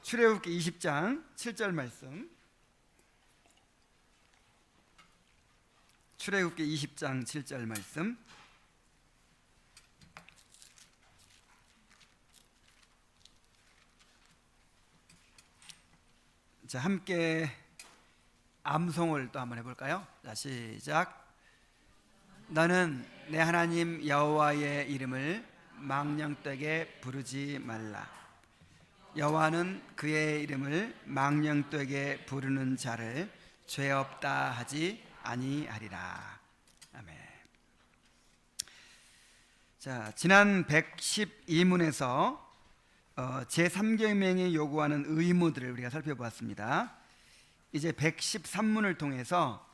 출애굽기 20장 7절 말씀. 출애굽기 20장 7절 말씀. 자, 함께 암송을 또 한번 해볼까요? 자, 시작. 너는 내 하나님 여호와의 이름을 망령되게 부르지 말라. 여호와는 그의 이름을 망령되게 부르는 자를 죄 없다 하지 아니하리라. 아멘. 자, 지난 112문에서 제3계명이 요구하는 의무들을 우리가 살펴보았습니다. 이제 113문을 통해서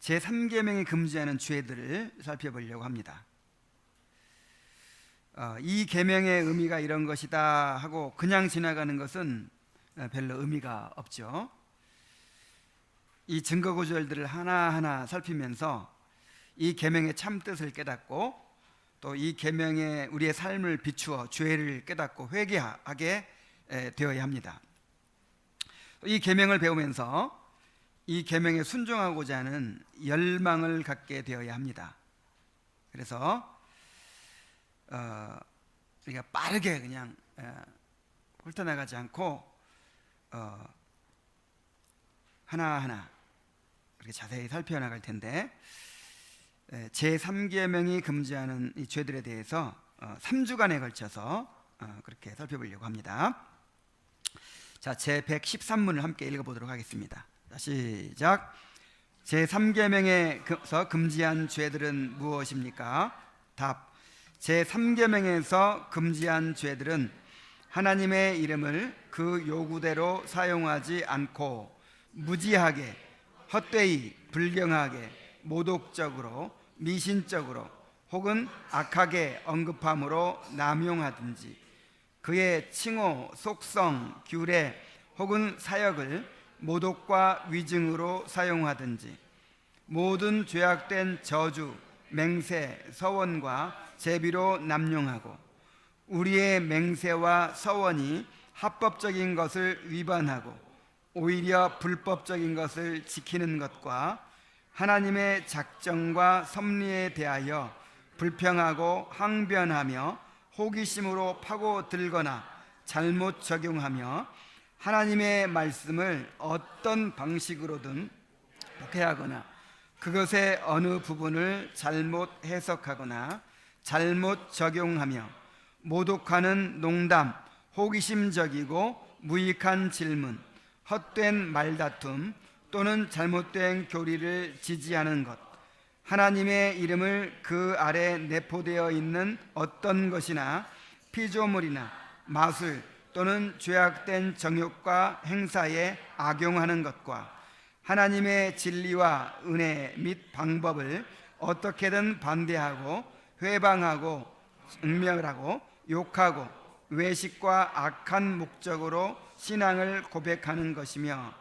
제3계명이 금지하는 죄들을 살펴보려고 합니다. 이 계명의 의미가 이런 것이다 하고 그냥 지나가는 것은 별로 의미가 없죠. 이 증거 구절들을 하나하나 살피면서 이 계명의 참뜻을 깨닫고 또 이 계명에 우리의 삶을 비추어 죄를 깨닫고 회개하게 되어야 합니다. 이 계명을 배우면서 이 계명에 순종하고자 하는 열망을 갖게 되어야 합니다. 그래서 우리가 빠르게 그냥 훑어나가지 않고 하나하나 이렇게 자세히 살펴나갈 텐데, 제3계명이 금지하는 이 죄들에 대해서 3주간에 걸쳐서 그렇게 살펴보려고 합니다. 자, 제113문을 함께 읽어보도록 하겠습니다. 자, 시작. 제3계명에서 금지한 죄들은 무엇입니까? 답. 제3계명에서 금지한 죄들은 하나님의 이름을 그 요구대로 사용하지 않고 무지하게, 헛되이, 불경하게, 모독적으로, 미신적으로 혹은 악하게 언급함으로 남용하든지 그의 칭호, 속성, 규례 혹은 사역을 모독과 위증으로 사용하든지 모든 죄악된 저주, 맹세, 서원과 제비로 남용하고 우리의 맹세와 서원이 합법적인 것을 위반하고 오히려 불법적인 것을 지키는 것과 하나님의 작정과 섭리에 대하여 불평하고 항변하며 호기심으로 파고들거나 잘못 적용하며 하나님의 말씀을 어떤 방식으로든 독해하거나 그것의 어느 부분을 잘못 해석하거나 잘못 적용하며 모독하는 농담, 호기심적이고 무익한 질문, 헛된 말다툼 또는 잘못된 교리를 지지하는 것, 하나님의 이름을 그 아래 내포되어 있는 어떤 것이나 피조물이나 마술 또는 죄악된 정욕과 행사에 악용하는 것과 하나님의 진리와 은혜 및 방법을 어떻게든 반대하고 회방하고 응명하고 욕하고 외식과 악한 목적으로 신앙을 고백하는 것이며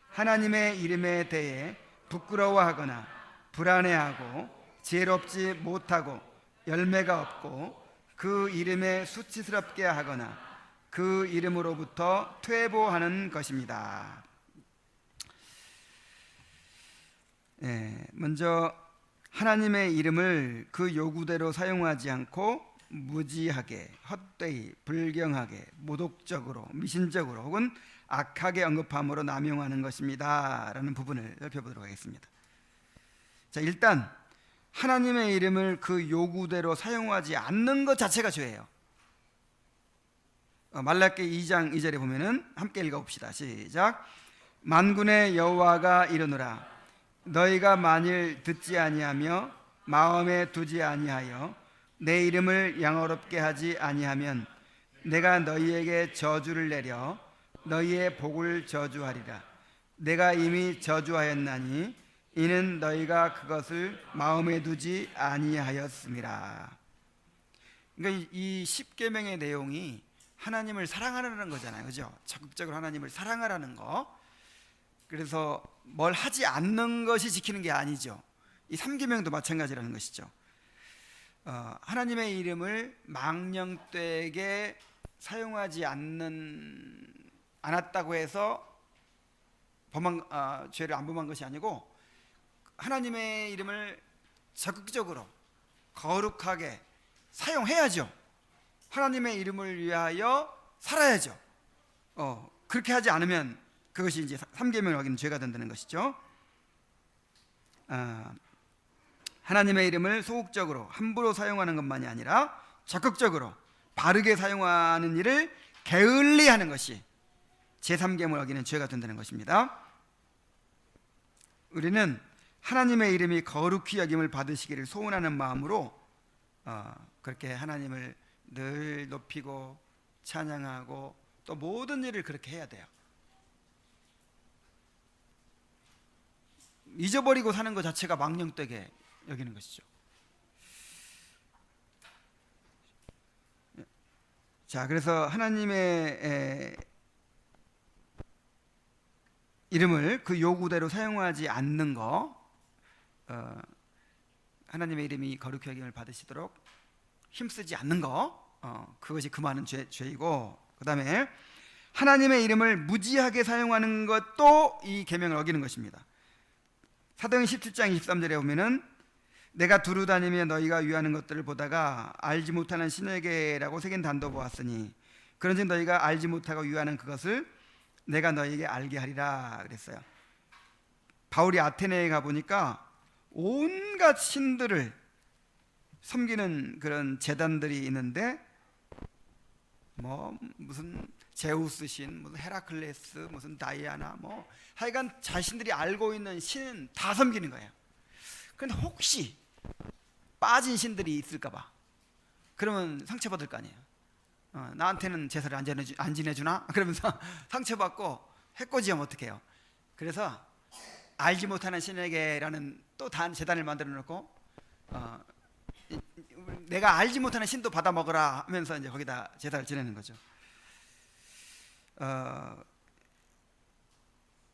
하나님의 이름에 대해 부끄러워하거나 불안해하고 지혜롭지 못하고 열매가 없고 그 이름에 수치스럽게 하거나 그 이름으로부터 퇴보하는 것입니다. 먼저 하나님의 이름을 그 요구대로 사용하지 않고 무지하게, 헛되이, 불경하게, 모독적으로, 미신적으로 혹은 악하게 언급함으로 남용하는 것입니다 라는 부분을 살펴보도록 하겠습니다. 자, 일단 하나님의 이름을 그 요구대로 사용하지 않는 것 자체가 죄예요. 말라기 2장 2절에 보면은 함께 읽어봅시다. 시작. 만군의 여호와가 이르노라. 너희가 만일 듣지 아니하며 마음에 두지 아니하여 내 이름을 양어롭게 하지 아니하면 내가 너희에게 저주를 내려 너희의 복을 저주하리라. 내가 이미 저주하였나니 이는 너희가 그것을 마음에 두지 아니하였음이라. 그러니까 이 10계명의 내용이 하나님을 사랑하라는 거잖아요. 그죠? 적극적으로 하나님을 사랑하라는 거. 그래서 뭘 하지 않는 것이 지키는 게 아니죠. 이 3계명도 마찬가지라는 것이죠. 하나님의 이름을 망령되게 사용하지 않는 않았다고 해서 죄를 안 범한 것이 아니고 하나님의 이름을 적극적으로 거룩하게 사용해야죠. 하나님의 이름을 위하여 살아야죠. 그렇게 하지 않으면 그것이 이제 3계명을 어기는 죄가 된다는 것이죠. 하나님의 이름을 소극적으로 함부로 사용하는 것만이 아니라 적극적으로 바르게 사용하는 일을 게을리하는 것이 제3계명을 어기는 죄가 된다는 것입니다. 우리는 하나님의 이름이 거룩히 여김을 받으시기를 소원하는 마음으로 그렇게 하나님을 늘 높이고 찬양하고 또 모든 일을 그렇게 해야 돼요. 잊어버리고 사는 것 자체가 망령되게 여기는 것이죠. 자, 그래서 하나님의 이름을 그 요구대로 사용하지 않는 거, 하나님의 이름이 거룩히 여김을 받으시도록 힘쓰지 않는 거, 그것이 금하는 죄이고, 그 다음에 하나님의 이름을 무지하게 사용하는 것도 이 계명을 어기는 것입니다. 사도행 17장 23절에 보면은 내가 두루 다니며 너희가 위하는 것들을 보다가 알지 못하는 신에게라고 새긴 단도 보았으니 그런즉 너희가 알지 못하고 위하는 그것을 내가 너희에게 알게 하리라 그랬어요. 바울이 아테네에 가보니까 온갖 신들을 섬기는 그런 제단들이 있는데 뭐 무슨 제우스 신, 무슨 헤라클레스, 무슨 다이아나, 뭐 하여간 자신들이 알고 있는 신은 다 섬기는 거예요. 그런데 혹시 빠진 신들이 있을까봐 그러면 상처받을 거 아니에요. 나한테는 제사를 안 지내주나? 그러면서 상처받고 해코지하면 어떡해요. 그래서 알지 못하는 신에게라는 또 단 제단을 만들어 놓고 내가 알지 못하는 신도 받아 먹으라 하면서 이제 거기다 제사를 지내는 거죠.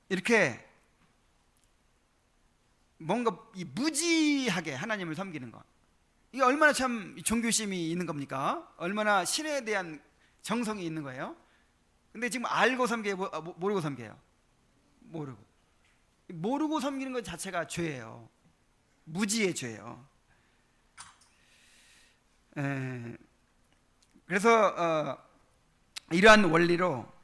이렇게 뭔가 무지하게 하나님을 섬기는 것, 이게 얼마나 참 종교심이 있는 겁니까? 얼마나 신에 대한 정성이 있는 거예요. 근데 지금 알고 섬겨요, 모르고 섬겨요? 모르고 섬기는 것 자체가 죄예요. 무지의 죄예요. 그래서 이러한 원리로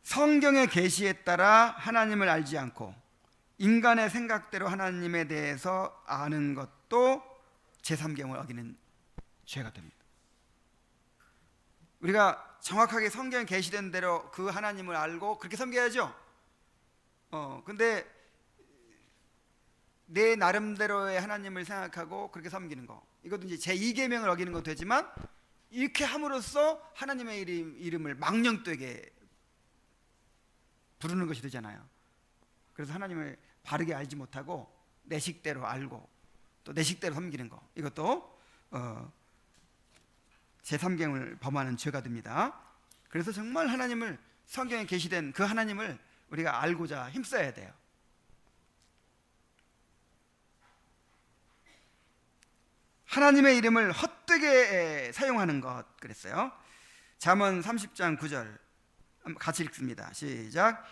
성경의 계시에 따라 하나님을 알지 않고 인간의 생각대로 하나님에 대해서 아는 것도 제3계명을 어기는 죄가 됩니다. 우리가 정확하게 성경에 계시된 대로 그 하나님을 알고 그렇게 섬겨야죠. 근데 내 나름대로의 하나님을 생각하고 그렇게 섬기는 거, 이것도 이제 제2계명을 어기는 것도 되지만 이렇게 함으로써 하나님의 이름을 망령되게 부르는 것이 되잖아요. 그래서 하나님을 바르게 알지 못하고 내 식대로 알고 또 내 식대로 섬기는 거, 이것도 제3계명을 범하는 죄가 됩니다. 그래서 정말 하나님을, 성경에 계시된 그 하나님을 우리가 알고자 힘써야 돼요. 하나님의 이름을 헛되게 사용하는 것 그랬어요. 잠언 30장 9절 같이 읽습니다. 시작.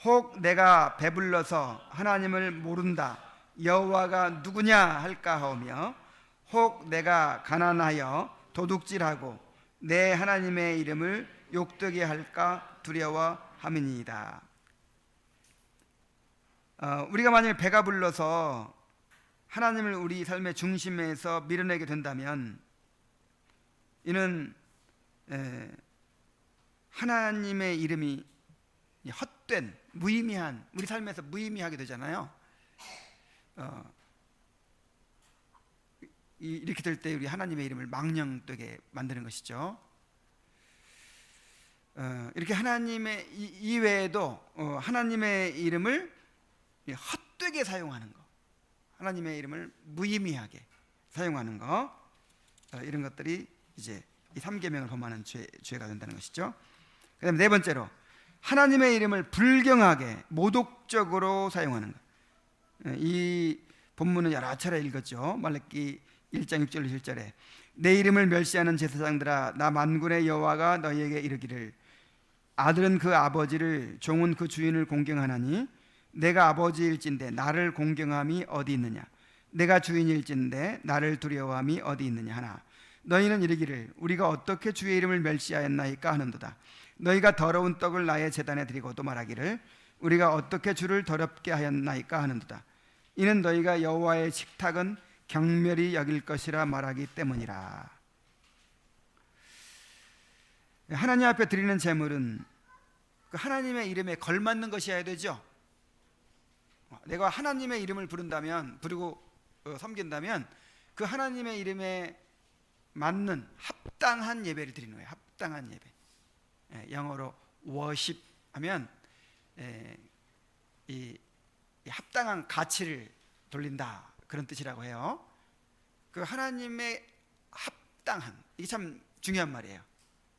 혹 내가 배불러서 하나님을 모른다 여호와가 누구냐 할까 하오며 혹 내가 가난하여 도둑질하고 내 하나님의 이름을 욕되게 할까 두려워함이니이다. 우리가 만일 배가 불러서 하나님을 우리 삶의 중심에서 밀어내게 된다면 이는 하나님의 이름이 헛된, 무의미한, 우리 삶에서 무의미하게 되잖아요. 이렇게 될 때 우리 하나님의 이름을 망령되게 만드는 것이죠. 이렇게 하나님의 이외에도 하나님의 이름을 헛되게 사용하는 거, 하나님의 이름을 무의미하게 사용하는 거, 이런 것들이 이제 이 3계명을 범하는 죄가 된다는 것이죠. 그 다음에 네 번째로 하나님의 이름을 불경하게 모독적으로 사용하는 것. 이 본문은 여러 차례 읽었죠. 말라기 1장 6절 7절에 내 이름을 멸시하는 제사장들아, 나 만군의 여호와가 너희에게 이르기를 아들은 그 아버지를, 종은 그 주인을 공경하나니 내가 아버지일진데 나를 공경함이 어디 있느냐? 내가 주인일진데 나를 두려워함이 어디 있느냐 하나, 너희는 이르기를 우리가 어떻게 주의 이름을 멸시하였나이까 하는도다. 너희가 더러운 떡을 나의 제단에 드리고도 말하기를 우리가 어떻게 주를 더럽게 하였나이까 하는도다. 이는 너희가 여호와의 식탁은 경멸히 여길 것이라 말하기 때문이라. 하나님 앞에 드리는 제물은 그 하나님의 이름에 걸맞는 것이어야 되죠. 내가 하나님의 이름을 부르고 섬긴다면 그 하나님의 이름에 맞는 합당한 예배를 드리는 거예요. 합당한 예배. 영어로 worship 하면 이 합당한 가치를 돌린다, 그런 뜻이라고 해요. 그 하나님의 합당한, 이게 참 중요한 말이에요.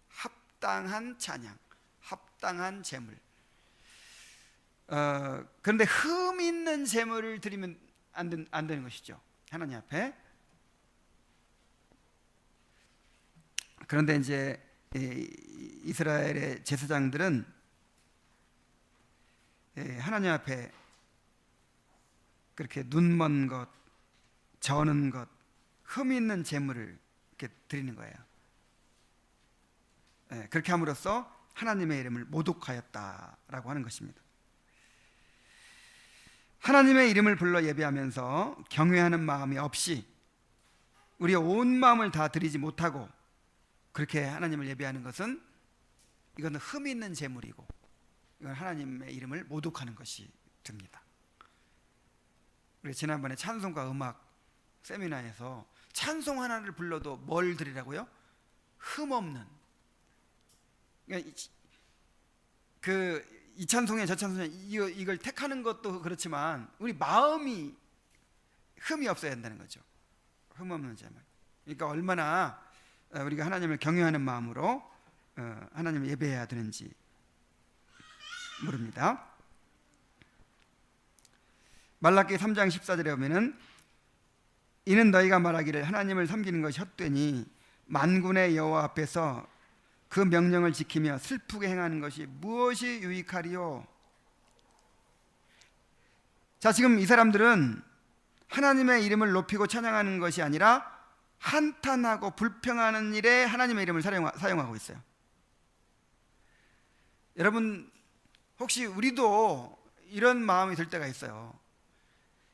합당한 찬양, 합당한 제물. 그런데 흠 있는 제물을 드리면 안 되는 것이죠, 하나님 앞에. 그런데 이제 이스라엘의 제사장들은 하나님 앞에 그렇게 눈먼 것, 저는 것, 흠 있는 제물을 이렇게 드리는 거예요. 그렇게 함으로써 하나님의 이름을 모독하였다라고 하는 것입니다. 하나님의 이름을 불러 예배하면서 경외하는 마음이 없이 우리의 온 마음을 다 드리지 못하고 그렇게 하나님을 예배하는 것은, 이건 흠 있는 제물이고 이건 하나님의 이름을 모독하는 것이 됩니다. 우리 지난번에 찬송과 음악 세미나에서 찬송 하나를 불러도 뭘 드리라고요? 흠 없는. 그러니까 이 찬송에 저 찬송에 이걸 택하는 것도 그렇지만 우리 마음이 흠이 없어야 한다는 거죠. 흠 없는 제물. 그러니까 얼마나 우리가 하나님을 경외하는 마음으로 하나님을 예배해야 되는지 모릅니다. 말라기 3장 14절에 보면은 이는 너희가 말하기를 하나님을 섬기는 것이 헛되니 만군의 여호와 앞에서 그 명령을 지키며 슬프게 행하는 것이 무엇이 유익하리요? 자, 지금 이 사람들은 하나님의 이름을 높이고 찬양하는 것이 아니라 한탄하고 불평하는 일에 하나님의 이름을 사용하고 있어요. 여러분, 혹시 우리도 이런 마음이 들 때가 있어요.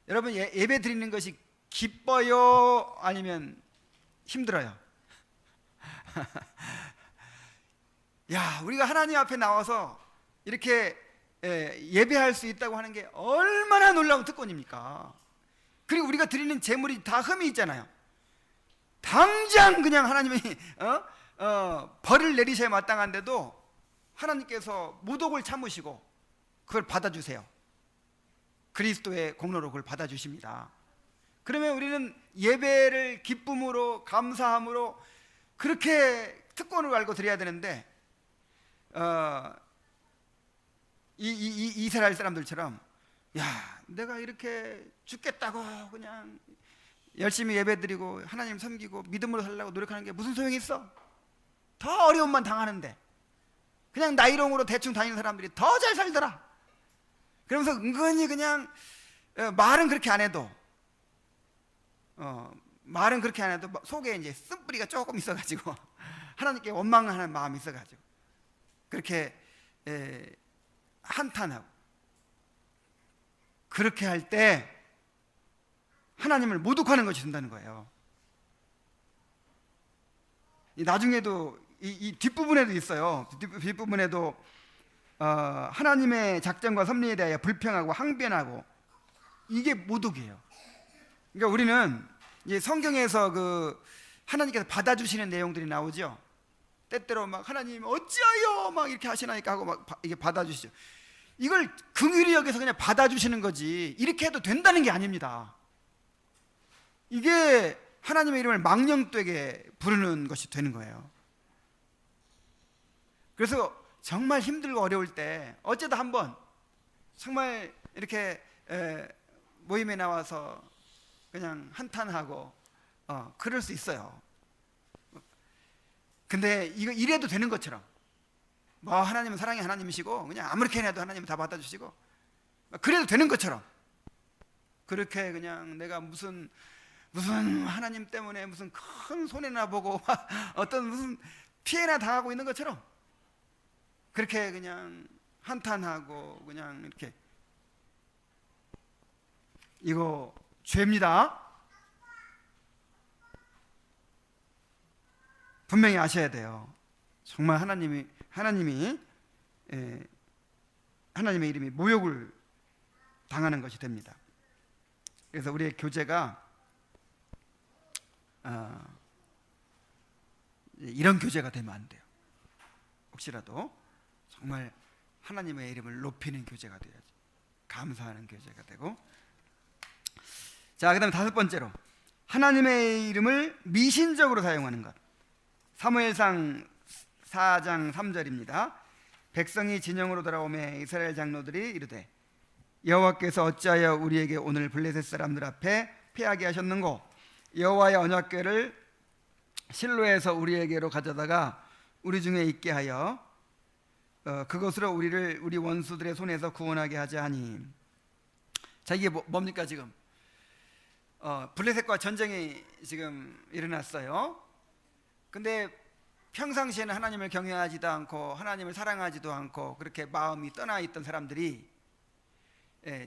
여러분, 예배 드리는 것이 기뻐요? 아니면 힘들어요? 야, 우리가 하나님 앞에 나와서 이렇게 예배할 수 있다고 하는 게 얼마나 놀라운 특권입니까? 그리고 우리가 드리는 제물이 다 흠이 있잖아요. 당장 그냥 하나님이 벌을 내리셔야 마땅한데도 하나님께서 모독을 참으시고 그걸 받아주세요. 그리스도의 공로로 그걸 받아주십니다. 그러면 우리는 예배를 기쁨으로, 감사함으로 그렇게 특권을 알고 드려야 되는데 이스라엘 사람들처럼, 야, 내가 이렇게 죽겠다고 그냥 열심히 예배드리고 하나님 섬기고 믿음으로 살려고 노력하는 게 무슨 소용이 있어? 더 어려움만 당하는데 그냥 나이롱으로 대충 다니는 사람들이 더 잘 살더라. 그러면서 은근히 그냥 말은 그렇게 안 해도 속에 이제 쓴뿌리가 조금 있어가지고 하나님께 원망하는 마음이 있어가지고 그렇게 한탄하고, 그렇게 할 때 하나님을 모독하는 것이 된다는 거예요. 나중에도 이 뒷부분에도 있어요. 뒷부분에도 하나님의 작정과 섭리에 대하여 불평하고 항변하고, 이게 모독이에요. 그러니까 우리는 이제 성경에서 그 하나님께서 받아주시는 내용들이 나오죠. 때때로 막 하나님 어찌하여 막 이렇게 하시나이까 하고 막 이게 받아주시죠. 이걸 긍휼히 여기서 그냥 받아주시는 거지 이렇게 해도 된다는 게 아닙니다. 이게 하나님의 이름을 망령되게 부르는 것이 되는 거예요. 그래서 정말 힘들고 어려울 때 어쩌다 한번 정말 이렇게 모임에 나와서 그냥 한탄하고 그럴 수 있어요. 근데 이거 이래도 되는 것처럼 뭐 하나님은 사랑의 하나님이시고 그냥 아무렇게나 해도 하나님은 다 받아주시고 그래도 되는 것처럼 그렇게 그냥 내가 무슨 하나님 때문에 무슨 큰 손해나 보고 어떤 무슨 피해나 당하고 있는 것처럼 그렇게 그냥 한탄하고 그냥 이렇게, 이거 죄입니다. 분명히 아셔야 돼요. 정말 하나님의 이름이 모욕을 당하는 것이 됩니다. 그래서 우리의 교제가 이런 교제가 되면 안 돼요. 혹시라도 정말 하나님의 이름을 높이는 교제가 돼야지, 감사하는 교제가 되고. 자, 그 다음에 다섯 번째로 하나님의 이름을 미신적으로 사용하는 것. 사무엘상 4장 3절입니다. 백성이 진영으로 돌아오매 이스라엘 장로들이 이르되 여호와께서 어찌하여 우리에게 오늘 블레셋 사람들 앞에 패하게 하셨는고, 여호와의 언약궤를 실로에서 우리에게로 가져다가 우리 중에 있게 하여 그것으로 우리를 우리 원수들의 손에서 구원하게 하자 하니. 자, 이게 뭡니까? 지금 블레셋과 전쟁이 지금 일어났어요. 근데 평상시에는 하나님을 경외하지도 않고 하나님을 사랑하지도 않고 그렇게 마음이 떠나 있던 사람들이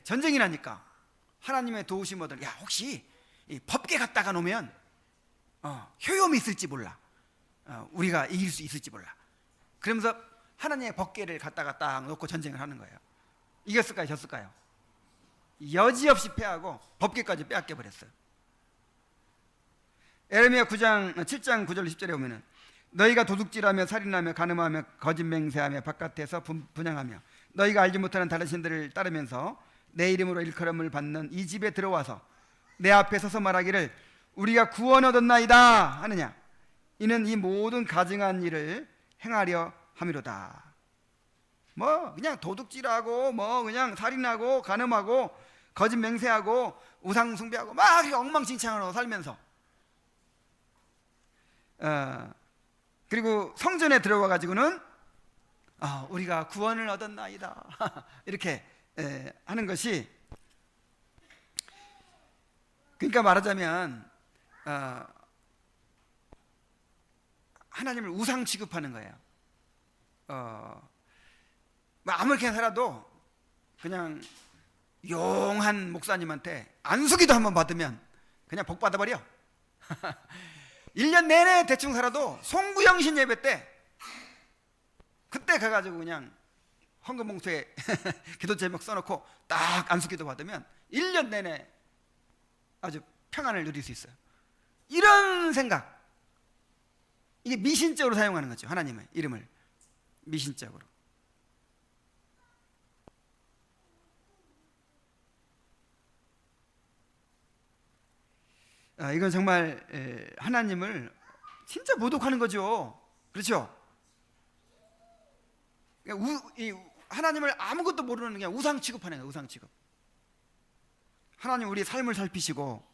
전쟁이 나니까 하나님의 도우심 얻을, 야 혹시 이 법궤 갖다가 놓으면 효용이 있을지 몰라, 우리가 이길 수 있을지 몰라, 그러면서 하나님의 법궤를 갖다가 딱 놓고 전쟁을 하는 거예요. 이겼을까요? 졌을까요? 여지없이 패하고 법궤까지 빼앗겨 버렸어요. 에레미야 7장 9절 10절에 보면은 너희가 도둑질하며 살인하며 간음하며 거짓 맹세하며 바깥에서 분향하며 너희가 알지 못하는 다른 신들을 따르면서 내 이름으로 일컬음을 받는 이 집에 들어와서 내 앞에 서서 말하기를 우리가 구원 얻었나이다 하느냐, 이는 이 모든 가증한 일을 행하려 함이로다. 뭐 그냥 도둑질하고 뭐 그냥 살인하고 간음하고 거짓 맹세하고 우상 숭배하고 막 엉망진창으로 살면서 그리고 성전에 들어와 가지고는 우리가 구원을 얻었나이다 이렇게 하는 것이, 그러니까 말하자면 하나님을 우상 취급하는 거예요. 뭐 아무렇게 살아도 그냥 용한 목사님한테 안수기도 한번 받으면 그냥 복 받아버려. 1년 내내 대충 살아도 송구영신 예배 때 그때 가가지고 그냥 헌금 봉투에 기도 제목 써놓고 딱 안수기도 받으면 1년 내내 아주 평안을 누릴 수 있어요. 이런 생각, 이게 미신적으로 사용하는 거죠. 하나님의 이름을 미신적으로. 이건 정말 하나님을 진짜 모독하는 거죠. 그렇죠? 하나님을 아무것도 모르는 그냥 우상 취급하는 거예요. 우상 취급. 하나님 우리의 삶을 살피시고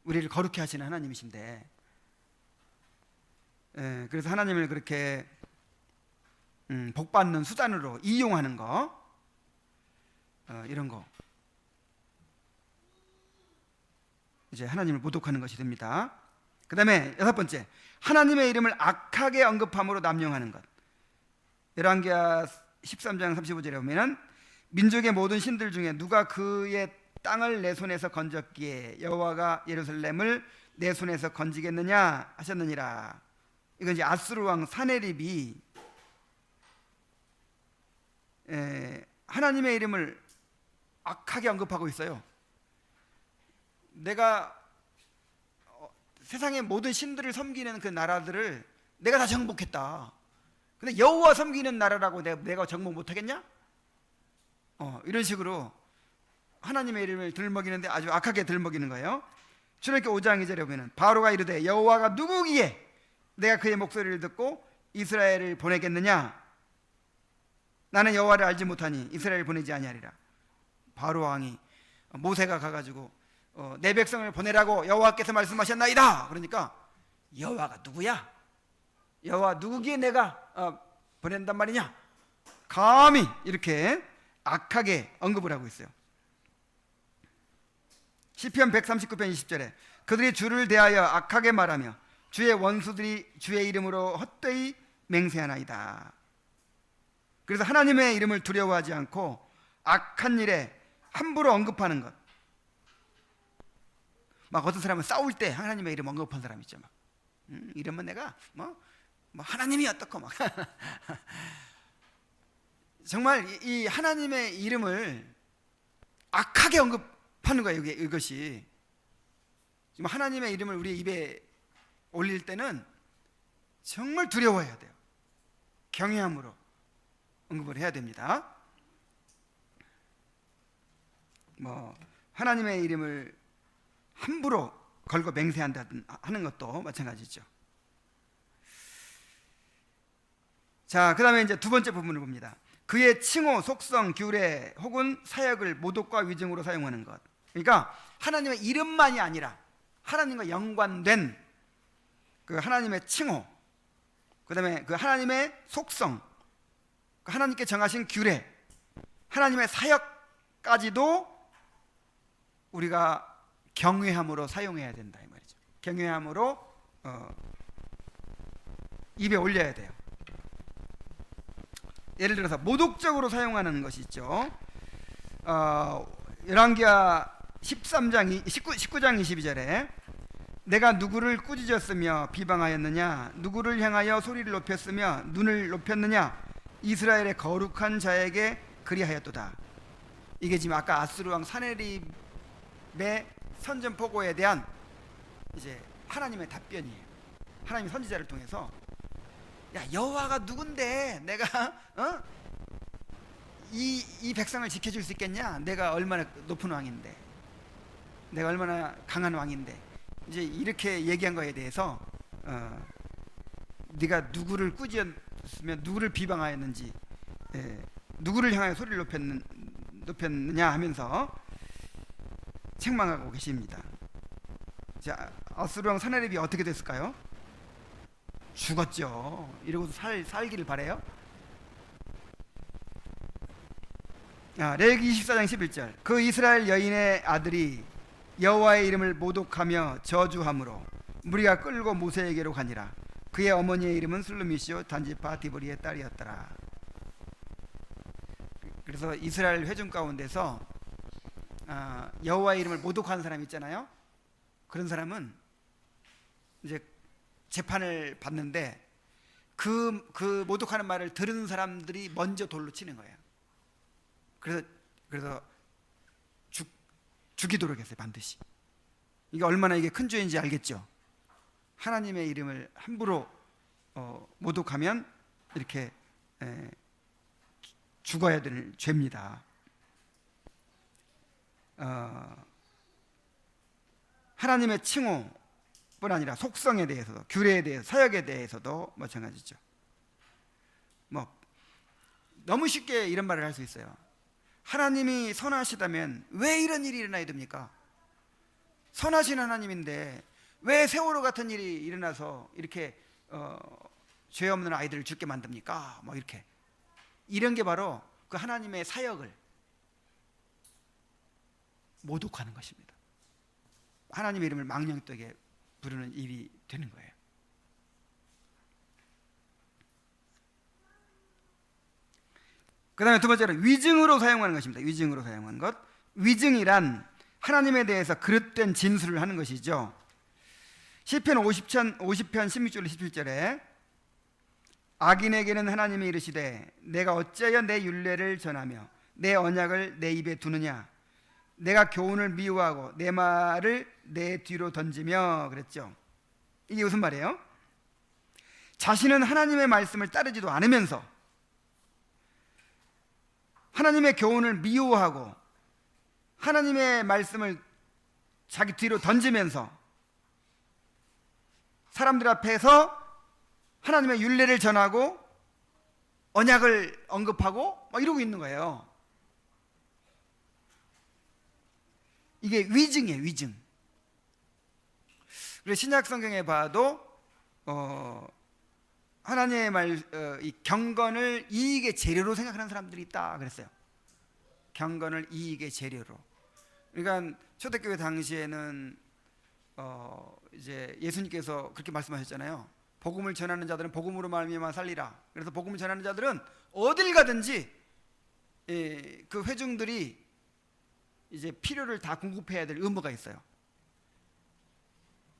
우리를 거룩히 하시는 하나님이신데, 그래서 하나님을 그렇게 복받는 수단으로 이용하는 거, 이런 거 이제 하나님을 모독하는 것이 됩니다. 그 다음에 여섯 번째, 하나님의 이름을 악하게 언급함으로 남용하는 것. 열왕기하 13장 35절에 보면은 민족의 모든 신들 중에 누가 그의 땅을 내 손에서 건졌기에 여호와가 예루살렘을 내 손에서 건지겠느냐 하셨느니라. 이건 이제 아수르 왕 사네립이 하나님의 이름을 악하게 언급하고 있어요. 내가 세상의 모든 신들을 섬기는 그 나라들을 내가 다 정복했다. 근데 여호와 섬기는 나라라고 내가 정복 못하겠냐? 이런 식으로 하나님의 이름을 들먹이는데 아주 악하게 들먹이는 거예요. 출애굽기 5장 2절에 보면 바로가 이르되 여호와가 누구기에 내가 그의 목소리를 듣고 이스라엘을 보내겠느냐? 나는 여호와를 알지 못하니 이스라엘을 보내지 아니하리라. 바로 왕이 모세가 가가지고 내 백성을 보내라고 여호와께서 말씀하셨나이다. 그러니까 여호와가 누구야? 여호와 누구기에 내가 보낸단 말이냐? 감히 이렇게 악하게 언급을 하고 있어요. 시편 139편 20절에 그들이 주를 대하여 악하게 말하며 주의 원수들이 주의 이름으로 헛되이 맹세하나이다. 그래서 하나님의 이름을 두려워하지 않고 악한 일에 함부로 언급하는 것. 막 어떤 사람은 싸울 때 하나님의 이름 언급한 사람 있죠. 막 이러면 내가 뭐 하나님이 어떻고 막 정말 이 하나님의 이름을 악하게 언급하는 거예요. 이것이 지금 하나님의 이름을 우리 입에 올릴 때는 정말 두려워해야 돼요. 경외함으로 언급을 해야 됩니다. 하나님의 이름을 함부로 걸고 맹세한다 하는 것도 마찬가지죠. 자, 그 다음에 이제 두 번째 부분을 봅니다. 그의 칭호, 속성, 규례 혹은 사역을 모독과 위증으로 사용하는 것. 그러니까 하나님의 이름만이 아니라 하나님과 연관된 그 하나님의 칭호, 그 다음에 그 하나님의 속성, 하나님께 정하신 규례, 하나님의 사역까지도 우리가 경외함으로 사용해야 된다 이 말이죠. 경외함으로 입에 올려야 돼요. 예를 들어서 모독적으로 사용하는 것이 있죠. 열왕기하 19장 22절에 내가 누구를 꾸짖었으며 비방하였느냐, 누구를 향하여 소리를 높였으며 눈을 높였느냐, 이스라엘의 거룩한 자에게 그리하였도다. 이게 지금 아까 아스루 왕 사네립의 선전포고에 대한 이제 하나님의 답변이에요. 하나님 선지자를 통해서 야, 여호와가 누군데 내가 이 백성을 지켜줄 수 있겠냐? 내가 얼마나 높은 왕인데, 내가 얼마나 강한 왕인데, 이제 이렇게 얘기한 거에 대해서 네가 누구를 꾸짖었으며 누구를 비방하였는지, 누구를 향하여 소리를 높였느냐 하면서 책망하고 계십니다. 자, 아스루 왕 사네립이 어떻게 됐을까요? 죽었죠. 이러고서 살기를 바래요? 레위기 24장 11절 그 이스라엘 여인의 아들이 여호와의 이름을 모독하며 저주함으로 무리가 끌고 모세에게로 가니라. 그의 어머니의 이름은 슬루미시오 단지파 디보리의 딸이었더라. 그래서 이스라엘 회중 가운데서 여호와의 이름을 모독하는 사람 있잖아요. 그런 사람은 이제 재판을 받는데 그 모독하는 말을 들은 사람들이 먼저 돌로 치는 거예요. 그래서 죽이도록 했어요. 반드시. 이게 얼마나 이게 큰 죄인지 알겠죠. 하나님의 이름을 함부로 모독하면 이렇게 죽어야 될 죄입니다. 하나님의 칭호뿐 아니라 속성에 대해서도, 규례에 대해서, 사역에 대해서도 마찬가지죠. 너무 쉽게 이런 말을 할 수 있어요. 하나님이 선하시다면 왜 이런 일이 일어나야 됩니까? 선하신 하나님인데 왜 세월호 같은 일이 일어나서 이렇게 죄 없는 아이들을 죽게 만듭니까? 이렇게 이런 게 바로 그 하나님의 사역을 모독하는 것입니다. 하나님의 이름을 망령되게 부르는 일이 되는 거예요. 그 다음에 두 번째로 위증으로 사용하는 것입니다. 위증으로 사용하는 것. 위증이란 하나님에 대해서 그릇된 진술을 하는 것이죠. 시편 50편 16절 17절에 악인에게는 하나님이 이르시되 내가 어찌하여 내 율례를 전하며 내 언약을 내 입에 두느냐, 내가 교훈을 미워하고 내 말을 내 뒤로 던지며 그랬죠. 이게 무슨 말이에요? 자신은 하나님의 말씀을 따르지도 않으면서 하나님의 교훈을 미워하고 하나님의 말씀을 자기 뒤로 던지면서 사람들 앞에서 하나님의 율례를 전하고 언약을 언급하고 이러고 있는 거예요. 이게 위증이에요. 위증. 그래서 신약 성경에 봐도 하나님의 이 경건을 이익의 재료로 생각하는 사람들이 있다 그랬어요. 경건을 이익의 재료로. 그러니까 초대교회 당시에는 이제 예수님께서 그렇게 말씀하셨잖아요. 복음을 전하는 자들은 복음으로 말미암아 살리라. 그래서 복음을 전하는 자들은 어딜 가든지 그 회중들이 이제 필요를 다 공급해야 될 의무가 있어요.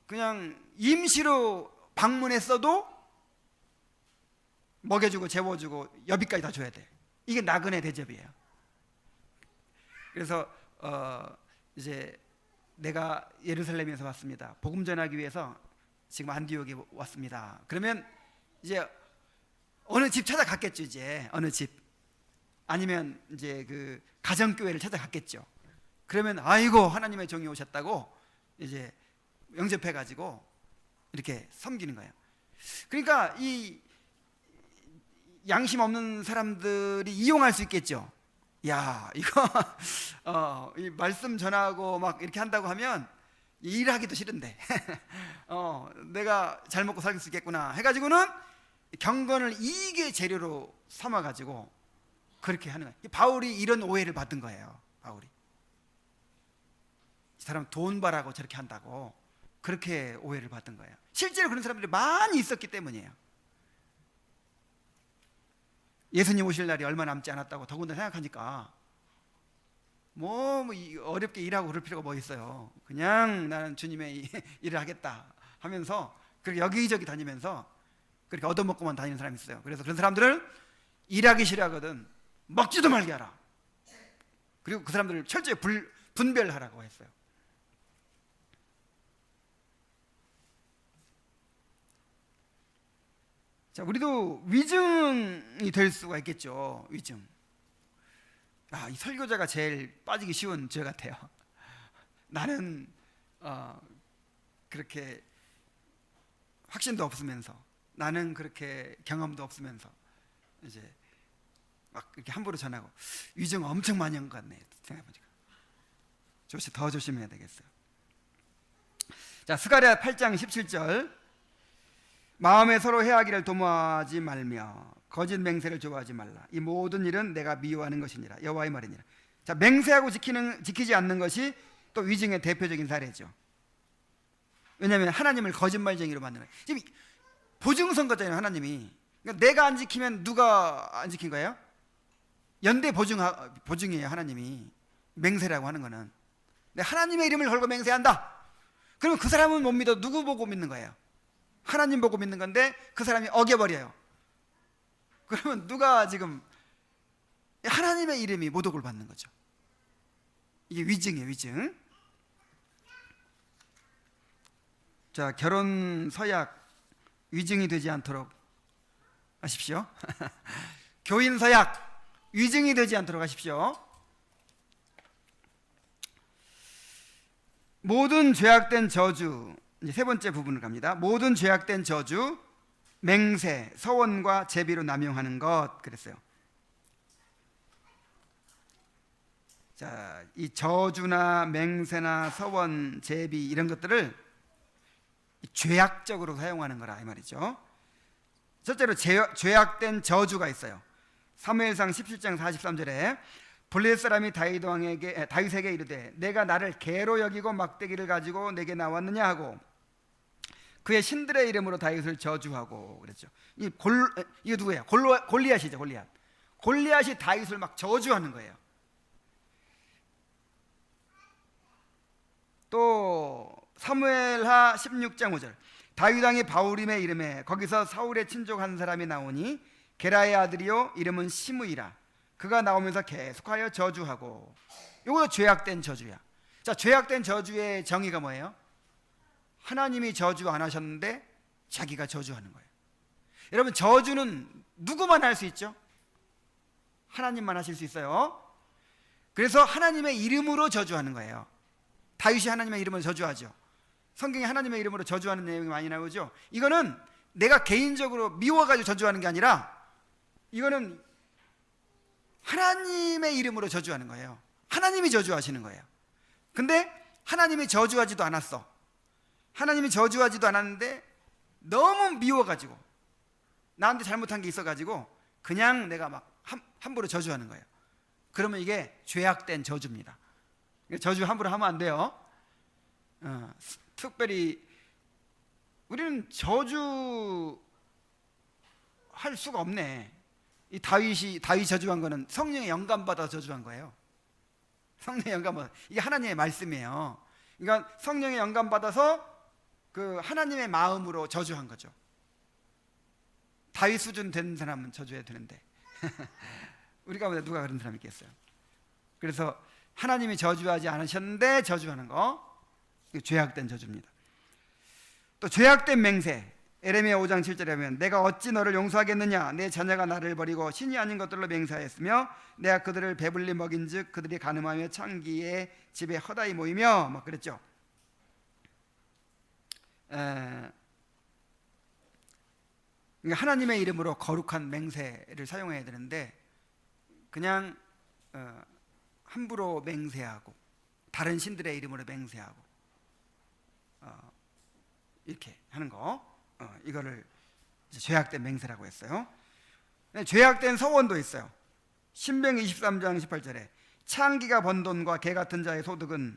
그냥 임시로 방문했어도 먹여주고 재워주고 여비까지 다 줘야 돼. 이게 나그네 대접이에요. 그래서 이제 내가 예루살렘에서 왔습니다. 복음 전하기 위해서 지금 안디옥에 왔습니다. 그러면 이제 어느 집 찾아갔겠죠. 이제 어느 집 아니면 이제 그 가정교회를 찾아갔겠죠. 그러면 아이고 하나님의 종이 오셨다고 이제 영접해가지고 이렇게 섬기는 거예요. 그러니까 이 양심 없는 사람들이 이용할 수 있겠죠. 야 이거 이 말씀 전하고 막 이렇게 한다고 하면 일하기도 싫은데 내가 잘 먹고 살 수 있겠구나 해가지고는 경건을 이익의 재료로 삼아가지고 그렇게 하는 거예요. 바울이 이런 오해를 받은 거예요. 바울이 이 사람 돈 벌라고 저렇게 한다고 그렇게 오해를 받은 거예요. 실제로 그런 사람들이 많이 있었기 때문이에요. 예수님 오실 날이 얼마 남지 않았다고 더군다나 생각하니까 뭐 어렵게 일하고 그럴 필요가 뭐 있어요. 그냥 나는 주님의 일을 하겠다 하면서 그렇게 여기저기 다니면서 그렇게 얻어먹고만 다니는 사람이 있어요. 그래서 그런 사람들을 일하기 싫어하거든 먹지도 말게 하라. 그리고 그 사람들을 철저히 분별하라고 했어요. 자, 우리도 위증이 될 수가 있겠죠. 위증. 이 설교자가 제일 빠지기 쉬운 죄 같아요. 나는 그렇게 확신도 없으면서 나는 그렇게 경험도 없으면서 이제 막 이렇게 함부로 전하고 위증 엄청 많이 한 것 같네. 생각해보니까 더 조심해야 되겠어요. 자, 스가랴 8장 17절 마음에 서로 해하기를 도모하지 말며 거짓 맹세를 좋아하지 말라. 이 모든 일은 내가 미워하는 것이니라. 여호와의 말이니라. 자, 맹세하고 지키지 않는 것이 또 위증의 대표적인 사례죠. 왜냐하면 하나님을 거짓말쟁이로 만드는 거예요. 지금 보증선 거잖아요. 하나님이. 그러니까 내가 안 지키면 누가 안 지킨 거예요? 연대 보증이에요. 하나님이 맹세라고 하는 거는. 근데 하나님의 이름을 걸고 맹세한다. 그러면 그 사람은 못 믿어. 누구 보고 믿는 거예요? 하나님 보고 믿는 건데 그 사람이 어겨버려요. 그러면 누가 지금 하나님의 이름이 모독을 받는 거죠. 이게 위증이에요. 위증. 자, 결혼 서약 위증이 되지 않도록 하십시오. 교인 서약 위증이 되지 않도록 하십시오. 모든 죄악된 저주, 이제 세 번째 부분을 갑니다. 모든 죄악된 저주, 맹세, 서원과 제비로 남용하는 것 그랬어요. 자, 이 저주나 맹세나 서원, 제비 이런 것들을 죄악적으로 사용하는 거라 이 말이죠. 첫째로 죄악된 저주가 있어요. 사무엘상 17장 43절에 블레셋 사람이 다윗에게 이르되 내가 나를 개로 여기고 막대기를 가지고 내게 나왔느냐 하고 그의 신들의 이름으로 다윗을 저주하고 그랬죠. 이거 누구예요? 골리앗이죠. 골리앗이 다윗을 막 저주하는 거예요. 또 사무엘하 16장 5절 다윗 왕이 바울임의 이름에 거기서 사울의 친족 한 사람이 나오니 게라의 아들이요 이름은 시므이라. 그가 나오면서 계속하여 저주하고. 이것도 죄악된 저주야. 자, 죄악된 저주의 정의가 뭐예요? 하나님이 저주 안 하셨는데 자기가 저주하는 거예요. 여러분, 저주는 누구만 할 수 있죠? 하나님만 하실 수 있어요. 그래서 하나님의 이름으로 저주하는 거예요. 다윗이 하나님의 이름으로 저주하죠. 성경에 하나님의 이름으로 저주하는 내용이 많이 나오죠. 이거는 내가 개인적으로 미워가지고 저주하는 게 아니라 이거는 하나님의 이름으로 저주하는 거예요. 하나님이 저주하시는 거예요. 근데 하나님이 저주하지도 않았어. 하나님이 저주하지도 않았는데 너무 미워가지고 나한테 잘못한 게 있어가지고 그냥 내가 막 함부로 저주하는 거예요. 그러면 이게 죄악된 저주입니다. 저주 함부로 하면 안 돼요. 특별히 우리는 저주 할 수가 없네. 이 다윗이 저주한 거는 성령의 영감 받아 저주한 거예요. 성령의 영감 받아, 이게 하나님의 말씀이에요. 그러니까 성령의 영감 받아서 그 하나님의 마음으로 저주한 거죠. 다윗 수준 된 사람은 저주해야 되는데 우리 가운데 누가 그런 사람이 있겠어요? 그래서 하나님이 저주하지 않으셨는데 저주하는 거, 이게 죄악된 저주입니다. 또 죄악된 맹세, 에레미야 5장 7절에 보면 내가 어찌 너를 용서하겠느냐, 내 자녀가 나를 버리고 신이 아닌 것들로 맹세하였으며 내가 그들을 배불리 먹인즉 그들이 간음하며 창기의 집에 허다히 모이며 막 그랬죠. 그러니까 하나님의 이름으로 거룩한 맹세를 사용해야 되는데 그냥 함부로 맹세하고 다른 신들의 이름으로 맹세하고 이렇게 하는 거, 이거를 죄악된 맹세라고 했어요. 죄악된 서원도 있어요. 신명기 23장 18절에 창기가 번 돈과 개 같은 자의 소득은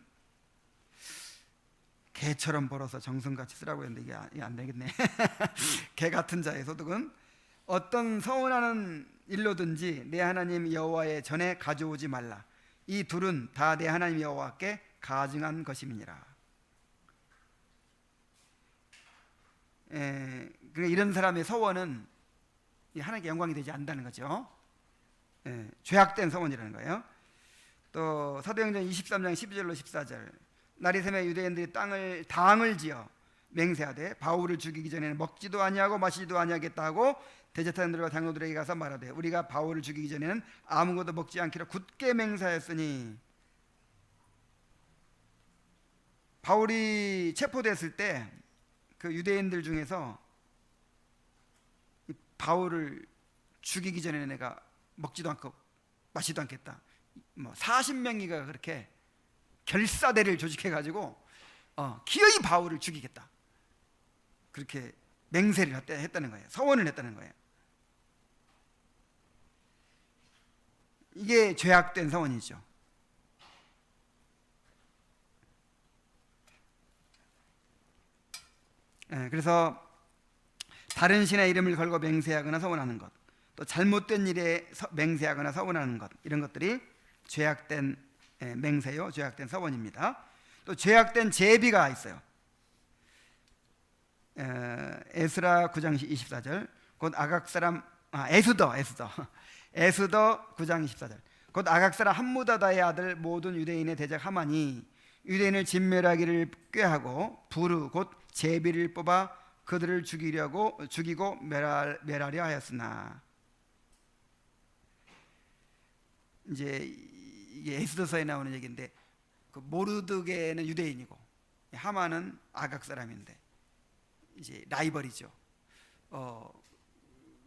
개처럼 벌어서 정성같이 쓰라고 했는데 이게 안 되겠네. 개 같은 자의 소득은 어떤 서운하는 일로든지 내 하나님 여호와의 전에 가져오지 말라. 이 둘은 다 내 하나님 여호와께 가증한 것임이니라. 그러니까 이런 사람의 서원은 하나님께 영광이 되지 않는다는 거죠. 죄악된 서원이라는 거예요. 또 사도행전 23장 12절로 14절 날이 새매 유대인들이 당을 지어 맹세하되 바울을 죽이기 전에는 먹지도 아니하고 마시지도 아니하겠다 하고 대제사장들과 장로들에게 가서 말하되 우리가 바울을 죽이기 전에는 아무것도 먹지 않기로 굳게 맹세하였으니, 바울이 체포됐을 때 그 유대인들 중에서 바울을 죽이기 전에 내가 먹지도 않고 마시지도 않겠다, 40명이가 그렇게 결사대를 조직해가지고 기어이 바울을 죽이겠다, 그렇게 맹세를 했다는 거예요. 서원을 했다는 거예요. 이게 죄악된 서원이죠. 그래서 다른 신의 이름을 걸고 맹세하거나 서원하는 것, 또 잘못된 일에 맹세하거나 서원하는 것, 이런 것들이 죄악된 맹세요, 죄악된 서원입니다. 또 죄악된 제비가 있어요. 에스라 9장 24절 곧 아각 사람 에스더 9장 24절 곧 아각 사람 함무다다의 아들 모든 유대인의 대적 하만이 유대인을 진멸하기를 꾀하고 부르 곧 제비를 뽑아 그들을 죽이고 멸하려 하였으나, 이제 이게 에스더서에 나오는 얘기인데 그 모르드게는 유대인이고 하만은 아각 사람인데 이제 라이벌이죠.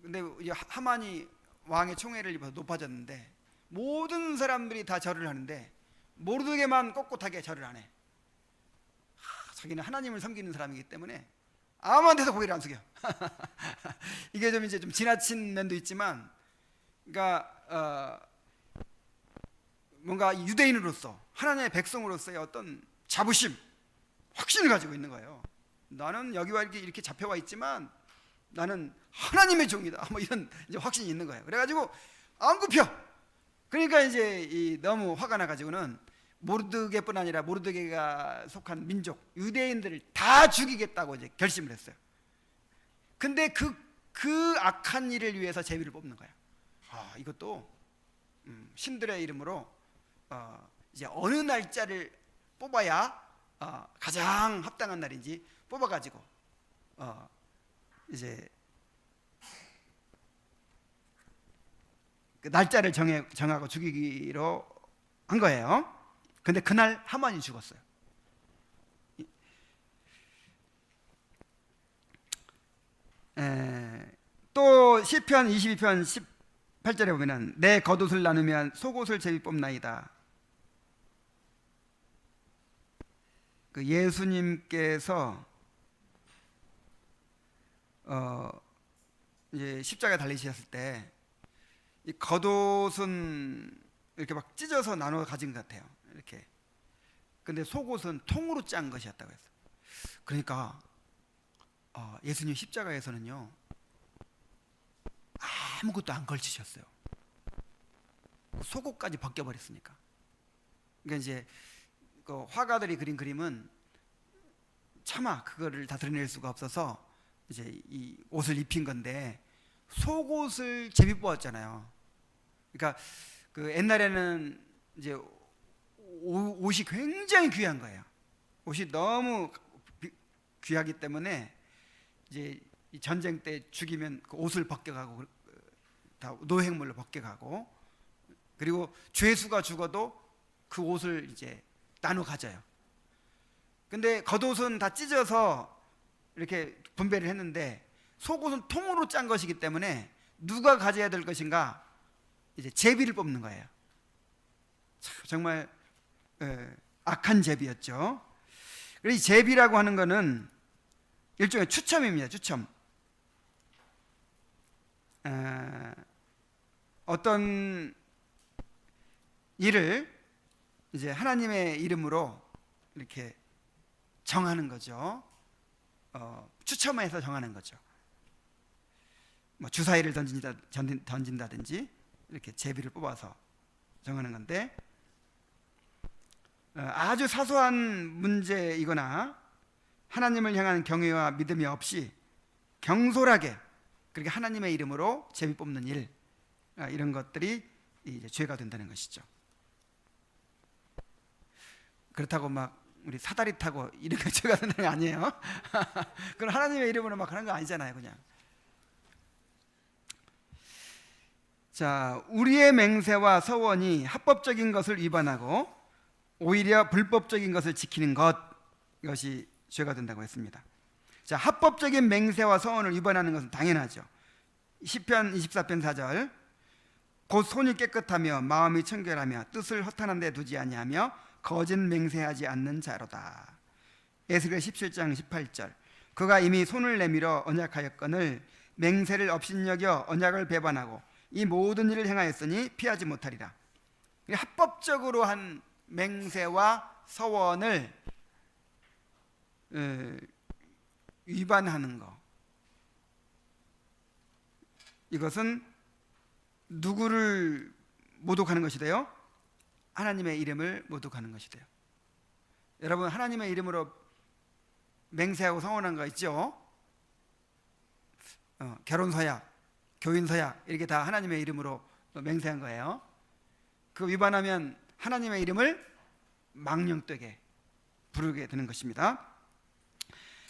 근데 하만이 왕의 총애를 입어서 높아졌는데 모든 사람들이 다 절을 하는데 모르드게만 꼿꼿하게 절을 안 해. 자기는 하나님을 섬기는 사람이기 때문에 아무한테도 고개를 안 숙여. 이게 좀 이제 좀 지나친 면도 있지만, 그러니까 뭔가 유대인으로서 하나님의 백성으로서의 어떤 자부심, 확신을 가지고 있는 거예요. 나는 여기와 이렇게 잡혀와 있지만 나는 하나님의 종이다, 이런 이제 확신이 있는 거예요. 그래가지고 안 굽혀. 그러니까 이제 너무 화가 나가지고는 모르드게뿐 아니라 모르드게가 속한 민족 유대인들을 다 죽이겠다고 이제 결심을 했어요. 근데 그 악한 일을 위해서 제비를 뽑는 거예요. 이것도 신들의 이름으로 이제 어느 날짜를 뽑아야 가장 합당한 날인지 뽑아가지고 이제 그 날짜를 정하고 죽이기로 한 거예요. 근데 그날 하만이 죽었어요. 또 시편 22편 18절에 보면은 내 겉옷을 나누면 속옷을 제비 뽑나이다. 그 예수님께서 이제 십자가에 달리셨을 때 이 겉옷은 이렇게 막 찢어서 나눠 가진 것 같아요. 이렇게. 근데 속옷은 통으로 짠 것이었다고 했어요. 그러니까 예수님 십자가에서는요 아무것도 안 걸치셨어요. 속옷까지 벗겨버렸으니까. 그러니까 이제 그 화가들이 그린 그림은 차마 그거를 다 드러낼 수가 없어서 이제 이 옷을 입힌 건데 속옷을 제비 뽑았잖아요. 그러니까 그 옛날에는 이제 옷이 굉장히 귀한 거예요. 옷이 너무 귀하기 때문에 이제 전쟁 때 죽이면 그 옷을 벗겨가고 다 노획물로 벗겨가고, 그리고 죄수가 죽어도 그 옷을 이제 나눠 가져요. 근데 겉옷은 다 찢어서 이렇게 분배를 했는데 속옷은 통으로 짠 것이기 때문에 누가 가져야 될 것인가, 이제 제비를 뽑는 거예요. 정말 악한 제비였죠. 그래서 이 제비라고 하는 거는 일종의 추첨입니다. 추첨. 어떤 일을 이제 하나님의 이름으로 이렇게 정하는 거죠. 추첨해서 정하는 거죠. 뭐 주사위를 던진다든지 이렇게 제비를 뽑아서 정하는 건데, 아주 사소한 문제이거나 하나님을 향한 경외와 믿음이 없이 경솔하게 그렇게 하나님의 이름으로 제비 뽑는 일, 이런 것들이 이제 죄가 된다는 것이죠. 그렇다고 막 우리 사다리 타고 이런 게 죄가 된다는 거 아니에요. 그건 하나님의 이름으로 막 하는 거 아니잖아요, 그냥. 자, 우리의 맹세와 서원이 합법적인 것을 위반하고 오히려 불법적인 것을 지키는 것, 이것이 죄가 된다고 했습니다. 자, 합법적인 맹세와 서원을 위반하는 것은 당연하죠. 시편 24편 4절, 곧 손이 깨끗하며 마음이 청결하며 뜻을 허탄한 데 두지 아니하며 거짓 맹세하지 않는 자로다. 에스겔 17장 18절, 그가 이미 손을 내밀어 언약하였거늘 맹세를 업신여겨 언약을 배반하고 이 모든 일을 행하였으니 피하지 못하리라. 합법적으로 한 맹세와 서원을 위반하는 것, 이것은 누구를 모독하는 것이 돼요? 하나님의 이름을 모독하는 것이 돼요. 여러분, 하나님의 이름으로 맹세하고 서원한 거 있죠? 결혼서약, 교인서약, 이렇게 다 하나님의 이름으로 맹세한 거예요. 그 위반하면 하나님의 이름을 망령되게 부르게 되는 것입니다.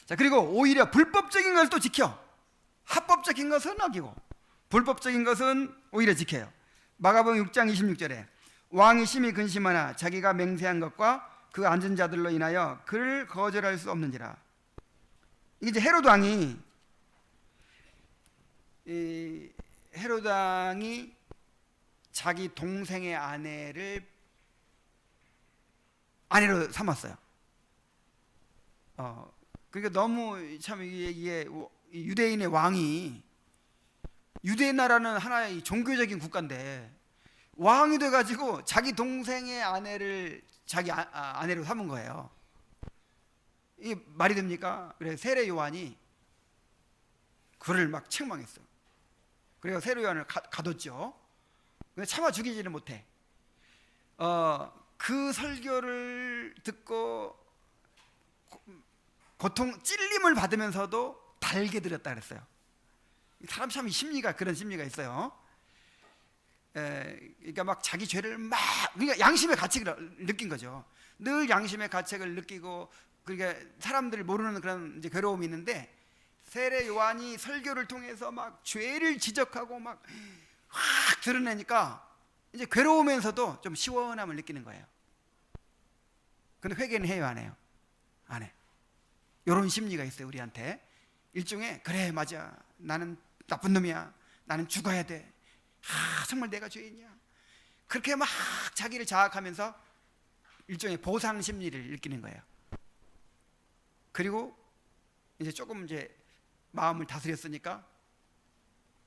자, 그리고 오히려 불법적인 것을 또 지켜. 합법적인 것은 어기고 불법적인 것은 오히려 지켜요. 마가복음 6장 26절에 왕이 심히 근심하나 자기가 맹세한 것과 그 앉은 자들로 인하여 그를 거절할 수 없는지라. 이게 이제 헤롯 왕이 자기 동생의 아내를 아내로 삼았어요. 그러니까 너무 참 이게 유대인의 왕이, 유대 나라는 하나의 종교적인 국가인데 왕이 돼가지고 자기 동생의 아내를 자기 아내로 삼은 거예요. 이게 말이 됩니까? 그래서 세례 요한이 그를 막 책망했어요. 그래서 세례 요한을 가뒀죠. 근데 차마 죽이지는 못해. 그 설교를 듣고 고통, 찔림을 받으면서도 달게 들었다 그랬어요. 사람 참 심리가, 그런 심리가 있어요. 그러니까 막 자기 죄를 막, 그러니까 양심의 가책을 느낀 거죠. 늘 양심의 가책을 느끼고, 그러니까 사람들 모르는 그런 이제 괴로움이 있는데, 세례 요한이 설교를 통해서 막 죄를 지적하고 막 확 드러내니까 이제 괴로우면서도 좀 시원함을 느끼는 거예요. 근데 회개는 해요, 안 해요? 안 해. 이런 심리가 있어요, 우리한테. 일종의, 그래, 맞아, 나는 나쁜 놈이야, 나는 죽어야 돼, 정말 내가 죄인이야, 그렇게 막 자기를 자학하면서 일종의 보상 심리를 느끼는 거예요. 그리고 이제 조금 이제 마음을 다스렸으니까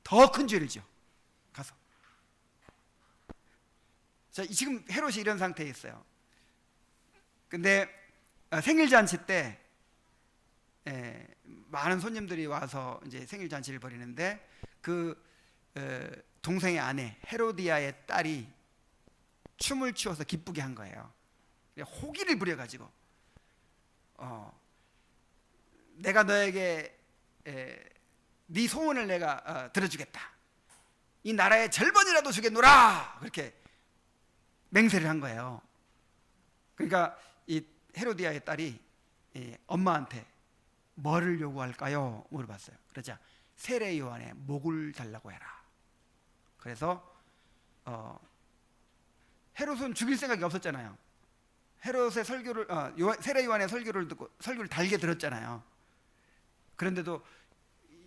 더 큰 죄를 지어 가서. 자, 지금 헤롯이 이런 상태에 있어요. 근데 생일 잔치 때 많은 손님들이 와서 이제 생일 잔치를 벌이는데 그 동생의 아내 헤로디아의 딸이 춤을 추어서 기쁘게 한 거예요. 호기를 부려가지고 내가 너에게 네 소원을 내가 들어주겠다. 이 나라의 절반이라도 주겠노라. 그렇게 맹세를 한 거예요. 그러니까 이 헤로디아의 딸이 엄마한테 뭐를 요구할까요? 물어봤어요. 그러자 세례 요한의 목을 달라고 해라. 그래서 헤롯은 죽일 생각이 없었잖아요. 헤롯의 설교를 세례 요한의 설교를 듣고 설교를 달게 들었잖아요. 그런데도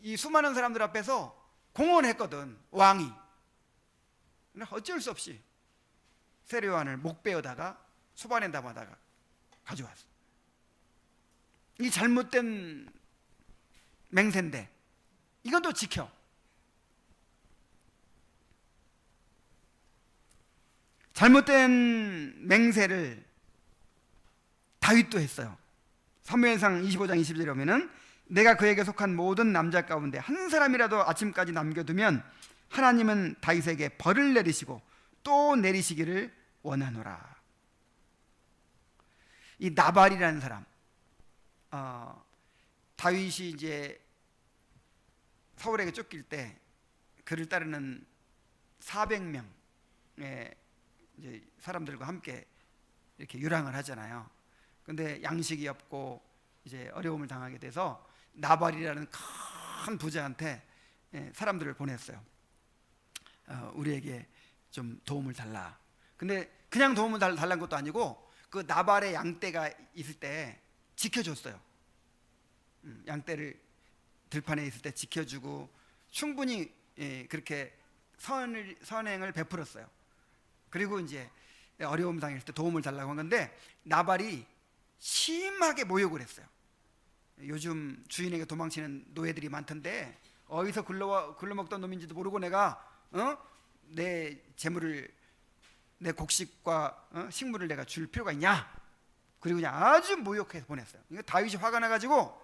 이 수많은 사람들 앞에서 공언했거든, 왕이. 어쩔 수 없이 세례 요한을 목 베어다가 수반에 담아다가 가져왔어. 이 잘못된 맹세인데 이건 또 지켜. 잘못된 맹세를 다윗도 했어요. 사무엘상 25장 20절에 보면은 내가 그에게 속한 모든 남자 가운데 한 사람이라도 아침까지 남겨두면 하나님은 다윗에게 벌을 내리시고 또 내리시기를 원하노라. 이 나발이라는 사람, 다윗이 이제 사울에게 쫓길 때 그를 따르는 400명의 이제 사람들과 함께 이렇게 유랑을 하잖아요. 근데 양식이 없고 이제 어려움을 당하게 돼서 나발이라는 큰 부자한테 사람들을 보냈어요. 우리에게 좀 도움을 달라. 근데 그냥 도움을 달라는 것도 아니고 그 나발의 양떼가 있을 때 지켜줬어요. 양떼를 들판에 있을 때 지켜주고 충분히 그렇게 선행을 베풀었어요. 그리고 이제 어려움 당했을 때 도움을 달라고 한 건데 나발이 심하게 모욕을 했어요. 요즘 주인에게 도망치는 노예들이 많던데 어디서 굴러먹던 놈인지도 모르고 내가 내 재물을, 내 곡식과 식물을 내가 줄 필요가 있냐. 그리고 그냥 아주 모욕해서 보냈어요. 다윗이 화가 나가지고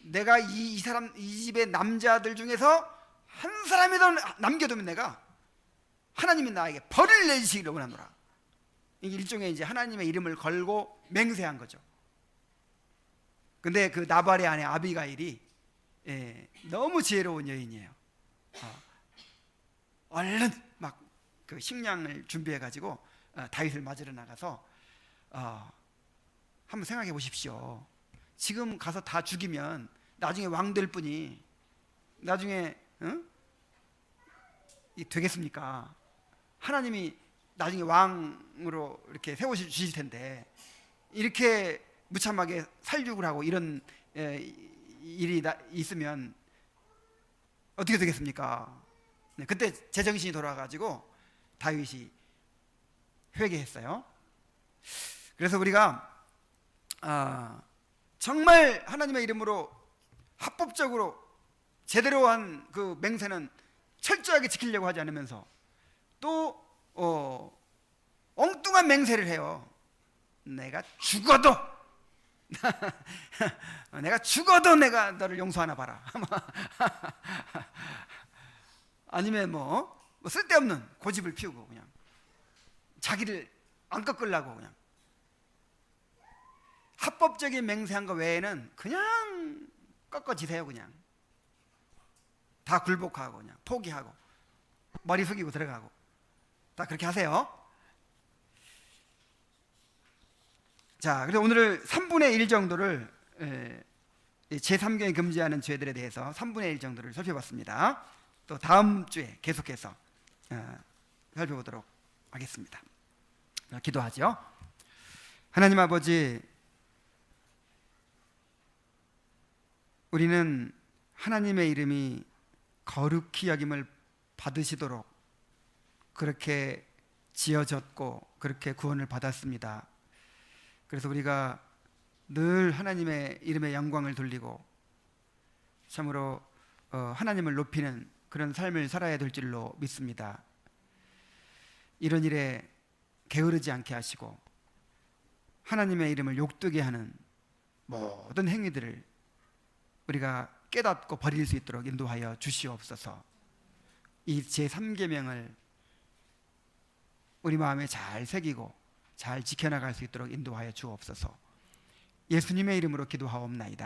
내가 이 집의 남자들 중에서 한 사람이라도 남겨두면 내가 하나님이 나에게 벌을 내리시기를 원하노라. 이게 일종의 이제 하나님의 이름을 걸고 맹세한 거죠. 근데 그 나발의 아내 아비가일이 너무 지혜로운 여인이에요. 얼른 막 그 식량을 준비해 가지고 다윗을 맞으러 나가서 한번 생각해 보십시오. 지금 가서 다 죽이면 나중에 왕 될 분이 나중에 되겠습니까? 하나님이 나중에 왕으로 이렇게 세워주실 텐데 이렇게 무참하게 살육을 하고 이런 일이 있으면 어떻게 되겠습니까? 그때 제정신이 돌아가지고 다윗이 회개했어요. 그래서 우리가 정말 하나님의 이름으로 합법적으로 제대로 한 그 맹세는 철저하게 지키려고 하지 않으면서 또 엉뚱한 맹세를 해요. 내가 죽어도 내가 너를 용서하나 봐라. 아니면 뭐 쓸데없는 고집을 피우고 그냥 자기를 안 꺾으려고 그냥 합법적인 맹세한 거 외에는 그냥 꺾어지세요. 그냥 다 굴복하고 그냥 포기하고 머리 숙이고 들어가고 다 그렇게 하세요. 자, 그래서 오늘 3분의 1 정도를 제3경이 금지하는 죄들에 대해서 3분의 1 정도를 살펴봤습니다. 또 다음 주에 계속해서 살펴보도록 하겠습니다. 기도하죠. 하나님 아버지, 우리는 하나님의 이름이 거룩히 여김을 받으시도록 그렇게 지어졌고 그렇게 구원을 받았습니다. 그래서 우리가 늘 하나님의 이름에 영광을 돌리고 참으로 하나님을 높이는 그런 삶을 살아야 될 줄로 믿습니다. 이런 일에 게으르지 않게 하시고 하나님의 이름을 욕되게 하는 모든 행위들을 우리가 깨닫고 버릴 수 있도록 인도하여 주시옵소서. 이 제3계명을 우리 마음에 잘 새기고 잘 지켜나갈 수 있도록 인도하여 주옵소서. 예수님의 이름으로 기도하옵나이다.